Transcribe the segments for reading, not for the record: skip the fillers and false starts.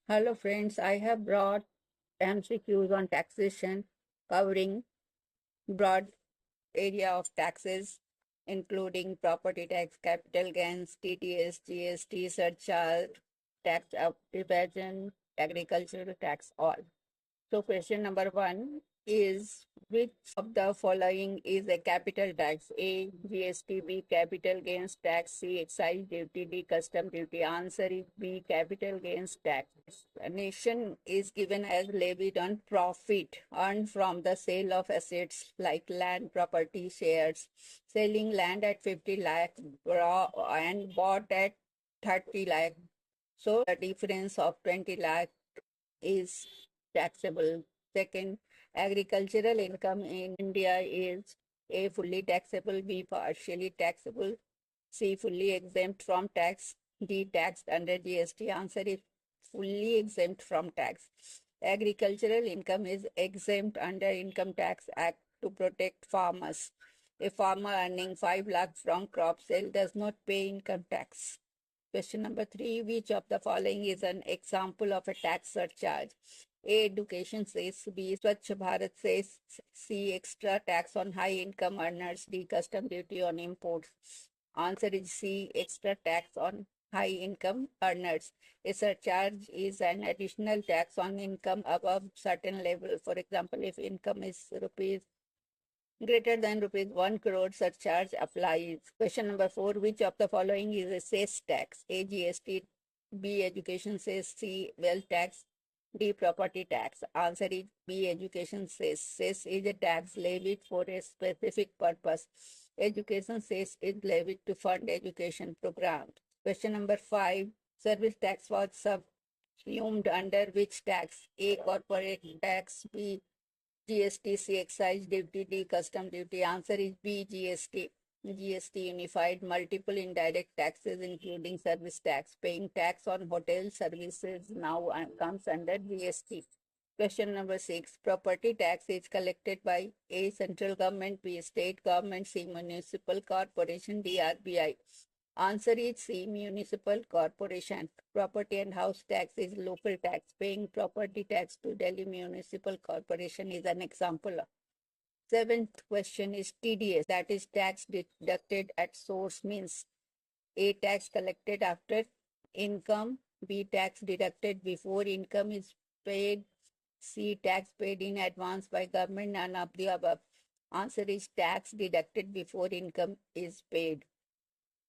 Hello friends, I have brought MCQs on taxation covering broad area of taxes including property tax, capital gains, TTS, GST, surcharge, tax evasion, agricultural tax, all. So question number one is which of the following is a capital tax? A. GST, B. Capital gains tax, C. Excise duty, D. Custom duty. Answer is B. Capital gains tax. A nation is given as levied on profit earned from the sale of assets like land, property, shares. Selling land at 50 lakh and bought at 30 lakh. So the difference of 20 lakh is taxable. Second, agricultural income in India is A. Fully taxable, B. Partially taxable, C. Fully exempt from tax, D. Taxed under GST. Answer is fully exempt from tax. Agricultural income is exempt under Income Tax Act to protect farmers. A farmer earning 5 lakh from crop sale does not pay income tax. Question number three, which of the following is an example of a tax surcharge? A. Education cess, B. Swachh Bharat cess, C. Extra tax on high income earners, D. Custom duty on imports. Answer is C. Extra tax on high income earners. A surcharge is an additional tax on income above certain level. For example, if income is rupees greater than rupees 1 crore, surcharge applies. Question number four, which of the following is a cess tax? A. GST, B. Education cess, C. Wealth tax, D. Property tax. Answer is B. Education cess. Cess is a tax levied for a specific purpose. Education cess is levied to fund education programs. Question number five, service tax was subsumed under which tax? A. Corporate tax, B. GST, C. Excise duty, D. Custom duty. Answer is B. GST. GST unified multiple indirect taxes, including service tax. Paying tax on hotel services now comes under GST. Question number six. Property tax is collected by A. Central government, B. State government, C. Municipal corporation, D. RBI. Answer is C. Municipal corporation. Property and house tax is local tax. Paying property tax to Delhi Municipal Corporation is an example. Seventh question is TDS, that is tax deducted at source, means A. Tax collected after income, B. Tax deducted before income is paid, C. Tax paid in advance by government, none of the above. Answer is tax deducted before income is paid.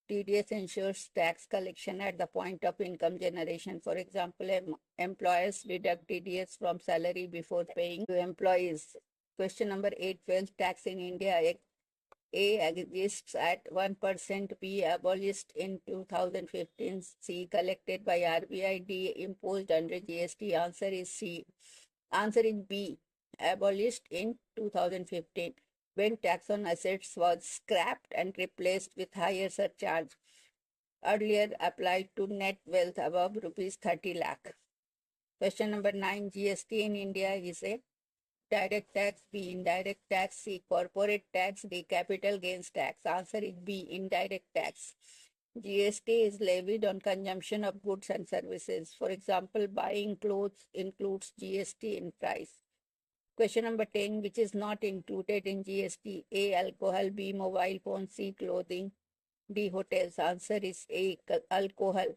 TDS ensures tax collection at the point of income generation. For example, employers deduct TDS from salary before paying to employees. Question number eight, wealth tax in India. A exists at 1%, B abolished in 2015, C collected by RBI, D imposed under GST. Answer is C. Answer is B, abolished in 2015 when tax on assets was scrapped and replaced with higher surcharge, earlier applied to net wealth above rupees 30 lakh. Question number nine, GST in India is a direct tax, B indirect tax, C corporate tax, D capital gains tax. Answer is B indirect tax. GST is levied on consumption of goods and services. For example, buying clothes includes GST in price. Question number 10, which is not included in GST? A. Alcohol, B. Mobile phone, C. Clothing, D. Hotels. Answer is A. Alcohol.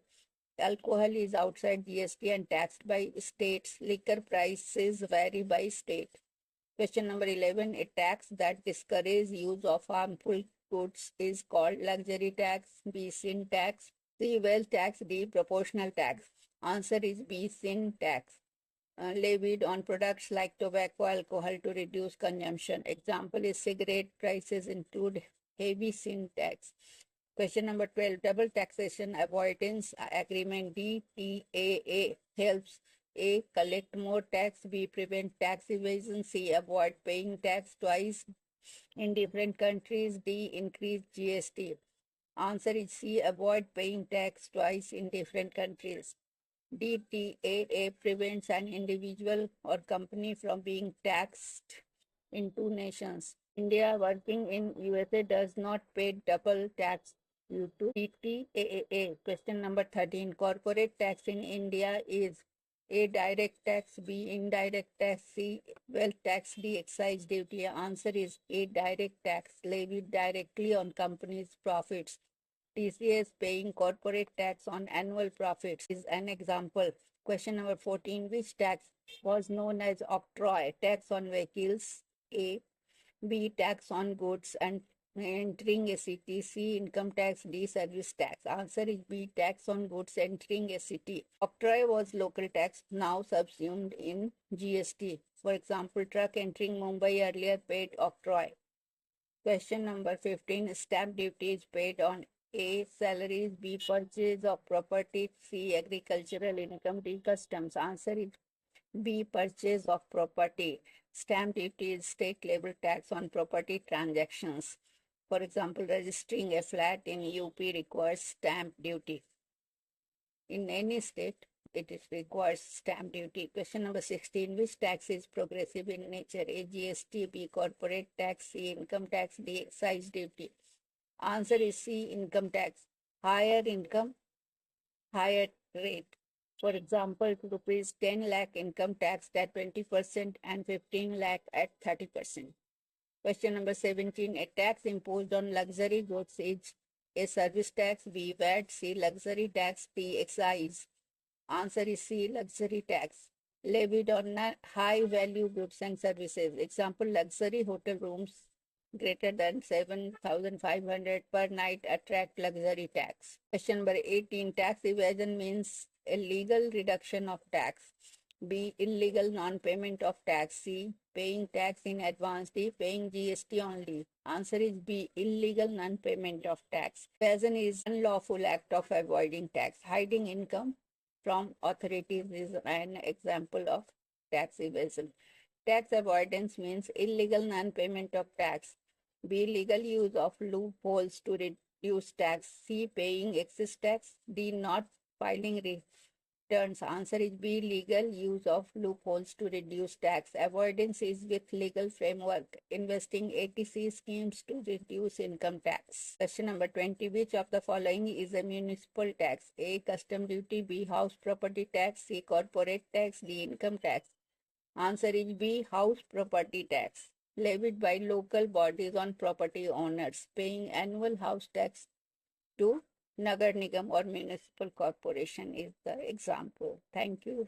Alcohol is outside GST and taxed by states. Liquor prices vary by state. Question number 11, a tax that discourages use of harmful goods is called luxury tax, B. Sin tax, C. Wealth tax, D. Proportional tax. Answer is B. Sin tax. Levied on products like tobacco, alcohol to reduce consumption. Example is cigarette prices include heavy sin tax. Question number 12, double taxation avoidance agreement, DTAA helps A. collect more tax, B. prevent tax evasion, C. avoid paying tax twice in different countries, D. increase GST. Answer is C. avoid paying tax twice in different countries. DTAA prevents an individual or company from being taxed in two nations. India working in USA does not pay double tax due to DTAA. Question number 13. Corporate tax in India is A. Direct tax. B. Indirect tax. C. Wealth tax. D. Excise duty. Answer is A. Direct tax levied directly on companies' profits. TCS paying corporate tax on annual profits is an example. Question number 14. Which tax was known as octroi? Tax on vehicles. A. B. Tax on goods and entering a city. C. Income tax. D. Service tax. Answer is B. Tax on goods entering a city. Octroi was local tax, now subsumed in GST. For example, truck entering Mumbai earlier paid octroi. Question number 15. Stamp duty is paid on A. Salaries. B. Purchase of property. C. Agricultural income. D. Customs. Answer is B. Purchase of property. Stamp duty is state level tax on property transactions. For example, registering a flat in UP requires stamp duty. In any state, it requires stamp duty. Question number 16. Which tax is progressive in nature? A. GST. B. Corporate tax. C. Income tax. D. Excise duty. Answer is C. Income tax. Higher income, higher rate. For example, rupees 10 lakh income tax at 20% and 15 lakh at 30%. Question number 17. A tax imposed on luxury goods is A. Service tax. B. VAT. C. Luxury tax. D. Excise. Answer is C. Luxury tax levied on high value goods and services. Example, luxury hotel rooms greater than 7,500 per night attract luxury tax. Question number 18. Tax evasion means illegal reduction of tax. B. Illegal non-payment of tax. C. Paying tax in advance. D. Paying GST only. Answer is B. Illegal non-payment of tax. Evasion is unlawful act of avoiding tax. Hiding income from authorities is an example of tax evasion. Tax avoidance means illegal non-payment of tax. B. Legal use of loopholes to reduce tax. C. Paying excess tax. D. Not filing returns. Answer is B. Legal use of loopholes to reduce tax. Avoidance is with legal framework. Investing ATC schemes to reduce income tax. Question number 20. Which of the following is a municipal tax? A. Custom duty. B. House property tax. C. Corporate tax. D. Income tax. Answer is B. House property tax levied by local bodies on property owners paying annual house tax to Nagar Nigam or municipal corporation is the example. Thank you.